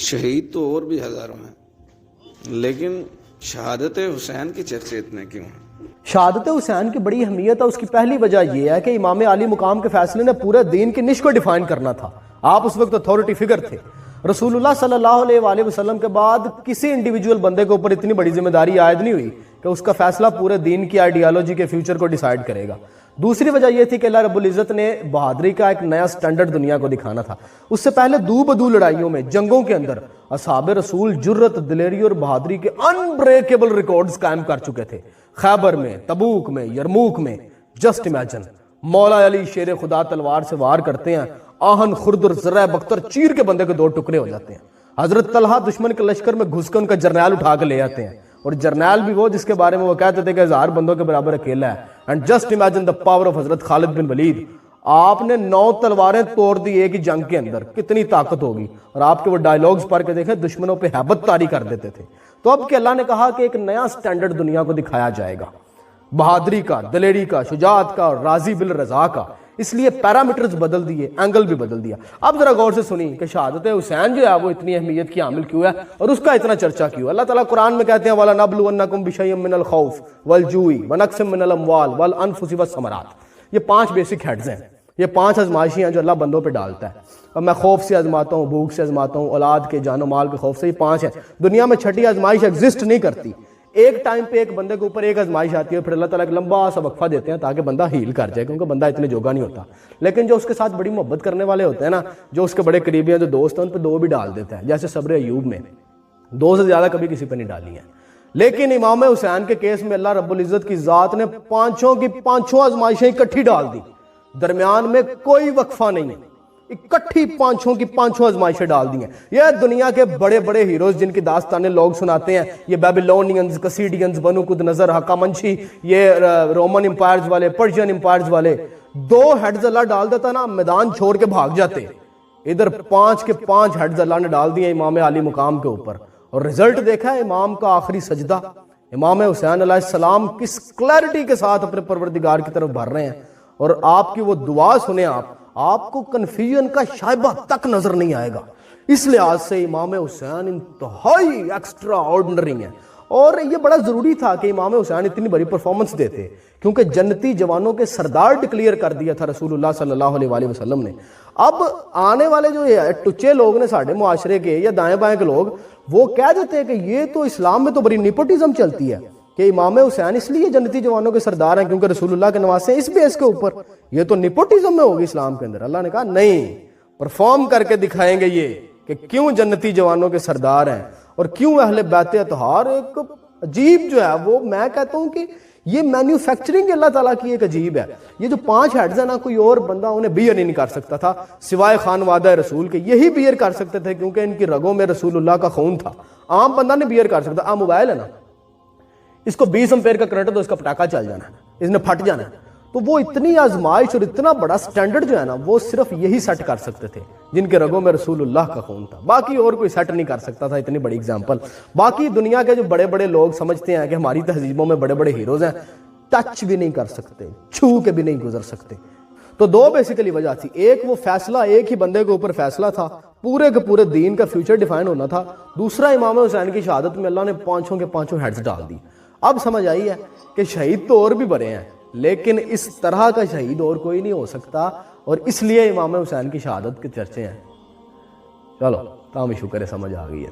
شہید تو اور بھی ہزاروں ہیں، لیکن شہادت حسین کی چرچے اتنے کیوں ہیں؟ شہادت حسین کی بڑی اہمیت ہے۔ اس کی پہلی وجہ یہ ہے کہ امام علی مقام کے فیصلے نے پورے دین کی نش کو ڈیفائن کرنا تھا۔ آپ اس وقت اتھارٹی فگر تھے۔ رسول اللہ صلی اللہ علیہ وآلہ وسلم کے بعد کسی انڈیویجول بندے کے اوپر اتنی بڑی ذمہ داری عائد نہیں ہوئی کہ اس کا فیصلہ پورے دین کی آئیڈیالوجی کے فیوچر کو ڈیسائیڈ کرے گا۔ دوسری وجہ یہ تھی کہ اللہ رب العزت نے بہادری کا ایک نیا سٹینڈرڈ دنیا کو دکھانا تھا۔ اس سے پہلے دو بدو لڑائیوں میں، جنگوں کے اندر اصحاب رسول جرت، دلیری اور بہادری کے انبریکیبل ریکارڈز قائم کر چکے تھے۔ خیبر میں، تبوک میں، یرموک میں، جسٹ امیجن، مولا علی شیر خدا تلوار سے وار کرتے ہیں، آہن خردر زرہ بختر چیر کے بندے کے دو ٹکڑے ہو جاتے ہیں۔ حضرت طلحہ دشمن کے لشکر میں گھس کے ان کا جرنیل اٹھا کے لے آتے ہیں، اور جرنیل بھی وہ جس کے بارے میں وہ کہتے تھے کہ 1000 بندوں کے برابر اکیلا ہے۔ And just imagine the power of حضرت خالد بن ولید۔ آپ نے 9 تلواریں توڑ دی ایک ہی جنگ کے اندر، کتنی طاقت ہوگی۔ اور آپ کے وہ ڈائیلاگز پڑھ کے دیکھیں، دشمنوں پہ ہیبت طاری کر دیتے تھے۔ تو اب کہ اللہ نے کہا کہ ایک نیا سٹینڈرڈ دنیا کو دکھایا جائے گا، بہادری کا، دلیری کا، شجاعت کا اور راضی بالرضا کا۔ اس لیے پیرامیٹرز بدل دیے، اینگل بھی بدل دیا۔ اب ذرا غور سے سنیں کہ شہادت حسین جو ہے وہ اتنی اہمیت کی حامل کیوں ہے اور اس کا اتنا چرچا کیوں ہے۔ اللہ تعالیٰ قرآن میں کہتے ہیں وَلَنَبْلُوَنَّكُمْ بِشَيْءٍ مِّنَ الْخَوْفِ وَالْجُوعِ وَنَقْصٍ مِّنَ الْأَمْوَالِ وَالْأَنفُسِ وَالثَّمَرَاتِ۔ یہ 5 بیسک ہیڈز ہیں، یہ 5 آزمائشیں ہیں جو اللہ بندوں پہ ڈالتا ہے۔ اب میں خوف سے آزماتا ہوں، بھوک سے آزماتا ہوں، اولاد کے، جان و مال کے خوف سے، یہ 5 ہیں۔ دنیا میں 6ٹھی آزمائش ایگزسٹ نہیں کرتی۔ ایک ٹائم پہ ایک بندے کے اوپر ایک آزمائش آتی ہے، پھر اللہ تعالیٰ ایک لمبا سا وقفہ دیتے ہیں تاکہ بندہ ہیل کر جائے، کیونکہ بندہ اتنے جوگا نہیں ہوتا۔ لیکن جو اس کے ساتھ بڑی محبت کرنے والے ہوتے ہیں نا، جو اس کے بڑے قریبی ہیں، جو دوست ہیں، ان پہ 2 بھی ڈال دیتا ہے، جیسے صبر ایوب میں 2 سے زیادہ کبھی کسی پہ نہیں ڈالی ہیں۔ لیکن امام حسین کے کیس میں اللہ رب العزت کی ذات نے 5 کی 5 آزمائشیں اکٹھی ڈال دی، درمیان میں کوئی وقفہ نہیں، اکٹھی 5 کی 5 آزمائشیں ڈال دی ہیں۔ یہ دنیا کے بڑے بڑے ہیروز جن کی داستانیں لوگ سناتے ہیں، یہ بیبیلونینز، کسیڈینز، بنو قد نظر، ہخامنشی، یہ رومن امپائرز والے، پرشین امپائرز والے، 2 ہیڈز اللہ ڈال دیتا نا، میدان چھوڑ کے بھاگ جاتے۔ ادھر 5 کے 5 ہیڈز اللہ نے ڈال دیے امام علی مقام کے اوپر، اور رزلٹ دیکھا ہے امام کا آخری سجدہ۔ امام حسین علیہ السلام کس کلیرٹی کے ساتھ اپنے پروردگار کی طرف بڑھ رہے ہیں، اور آپ کی وہ دعا سنیں، آپ کو کنفیوژن کا شائبہ تک نظر نہیں آئے گا۔ اس لحاظ سے امام حسین انتہائی ایکسٹرا آرڈنری ہیں، اور یہ بڑا ضروری تھا کہ امام حسین اتنی بڑی پرفارمنس دیتے، کیونکہ جنتی جوانوں کے سردار ڈکلیئر کر دیا تھا رسول اللہ صلی اللہ علیہ وآلہ وسلم نے۔ اب آنے والے جو ٹچے لوگ نے ساڑھے معاشرے کے یا دائیں بائیں کے لوگ، وہ کہہ دیتے ہیں کہ یہ تو اسلام میں تو بڑی نیپوٹزم چلتی ہے کہ امام حسین اس لیے جنتی جوانوں کے سردار ہیں کیونکہ رسول اللہ کے نواسے ہیں اس بیس کے اوپر، یہ تو نیپوٹزم میں ہوگی اسلام کے اندر۔ اللہ نے کہا نہیں، پرفارم کر کے دکھائیں گے یہ کہ کیوں جنتی جوانوں کے سردار ہیں، اور کیوں اہل بیت اطہار ایک عجیب جو ہے، وہ میں کہتا ہوں کہ یہ مینوفیکچرنگ اللہ تعالیٰ کی ایک عجیب ہے۔ یہ جو 5 ہیڈز ہیں نا، کوئی اور بندہ انہیں بیئر نہیں کر سکتا تھا سوائے خانوادہ رسول کے، یہی بیئر کر سکتے تھے کیونکہ ان کی رگوں میں رسول اللہ کا خون تھا۔ عام بندہ نہیں بیئر کر سکتا۔ عام موبائل ہے نا، اس کو 20 امپیر کا کرنٹ تو اس کا پٹاخہ چل جانا ہے، اس نے پھٹ جانا ہے۔ تو وہ اتنی آزمائش اور اتنا بڑا سٹینڈرڈ جو ہے نا، وہ صرف یہی سیٹ کر سکتے تھے جن کے رگوں میں رسول اللہ کا خون تھا، باقی اور کوئی سیٹ نہیں کر سکتا تھا۔ اتنی بڑی اگزامپل باقی دنیا کے جو بڑے بڑے لوگ سمجھتے ہیں کہ ہماری تہذیبوں میں بڑے بڑے ہیروز ہیں، ٹچ بھی نہیں کر سکتے، چھو کے بھی نہیں گزر سکتے۔ تو 2 بیسیکلی وجہ تھی، ایک وہ فیصلہ ایک ہی بندے کے اوپر فیصلہ تھا، پورے کے پورے دین کا فیوچر ڈیفائن ہونا تھا۔ دوسرا امام حسین کی شہادت میں اللہ نے 5 کے 5 ہیڈز ڈال دی۔ اب سمجھ آئی ہے کہ شہید تو اور بھی بڑے ہیں، لیکن اس طرح کا شہید اور کوئی نہیں ہو سکتا، اور اس لیے امام حسین کی شہادت کے چرچے ہیں۔ چلو تاہم شکر ہے سمجھ آ گئی ہے۔